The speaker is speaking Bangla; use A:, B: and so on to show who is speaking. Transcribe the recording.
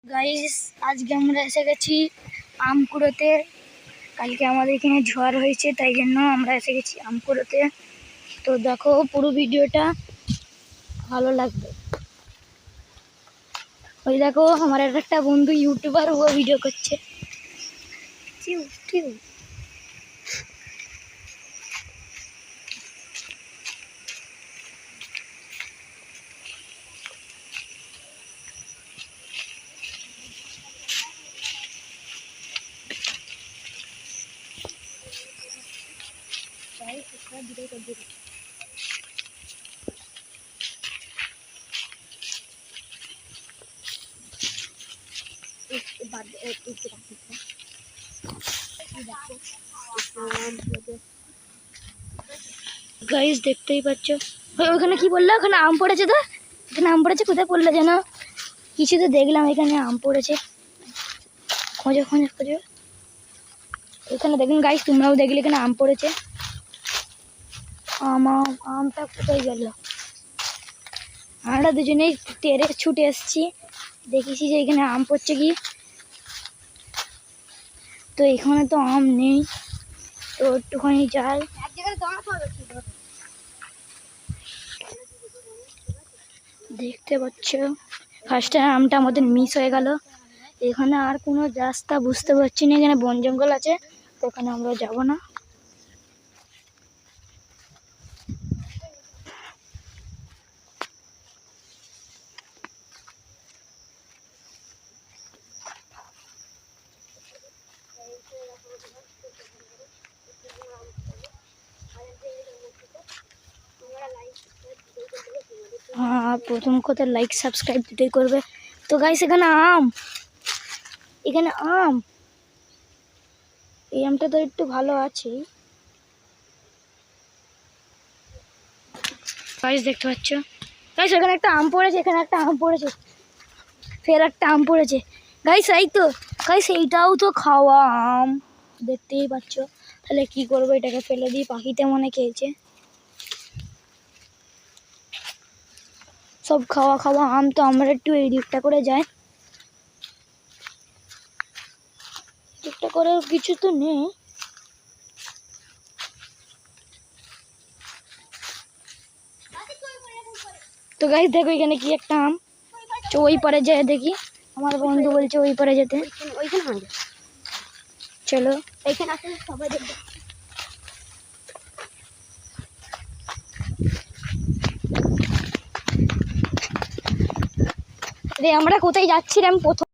A: গাইস আজকে আমরা এসে গেছি আম কুড়োতে। কালকে আমাদের এখানে ঝড় হয়েছে, তাই জন্য আমরা এসে গেছি আম কুড়োতে। তো দেখো পুরো ভিডিওটা, ভালো লাগবে। ওই দেখো আমার একটা বন্ধু ইউটিউবার, ও ভিডিও করছে। গাইস দেখতেই পাচ্ছ, ওখানে কি বললো? ওখানে আম পড়েছে। তো এখানে আম পড়েছে, কোথায় পড়লো যেন? কিছু তো দেখলাম এখানে আম পড়েছে। খোঁজো খোঁজো খোঁজো। এখানে দেখুন গাইস, তোমরাও দেখলে এখানে আম পড়েছে। আমটা কোথায় গেল? আমরা দুজনেই টেরে ছুটে এসেছি, দেখেছি যে এখানে আম পড়ছে কি। তো এখানে তো আম নেই, তো একটুখানি যাই। দেখতে পাচ্ছ ফার্স্টে আমটা আমাদের মিস হয়ে গেল। এখানে আর কোনো রাস্তা বুঝতে পারছি না, এখানে বন জঙ্গল আছে, তো এখানে আমরা যাব না। হ্যাঁ, প্রথম কথা লাইক সাবস্ক্রাইব দুটোই করবে। তো গাইস এখানে আম, এখানে আম, এই আমটা তো একটু ভালো আছে। গাইস দেখতে পাচ্ছ গাইস, এখানে একটা আম পড়েছে, এখানে একটা আম পড়েছে, ফের একটা আম পড়েছে। গাইস এই তো গাইস, এইটাও তো খাওয়া আম, দেখতেই পাচ্ছ। তাহলে কি করবো? এটাকে ফেলে দিই, পাখিতে মনে খেয়েছে। সব খাওয়া খাওয়া আম, তো আমরা একটু এই দিকটা করে যাই। দিকটা করে কিছু তো নেই। তো গাইস দেখো এখানে কি একটা আম, ওই পারে যায় দেখি। আমার বন্ধু বলছে ওই পারে যেতে। চলো এইখানে আসলে সবাই দেখবে। আমরা কোথায় যাচ্ছিলাম প্রথম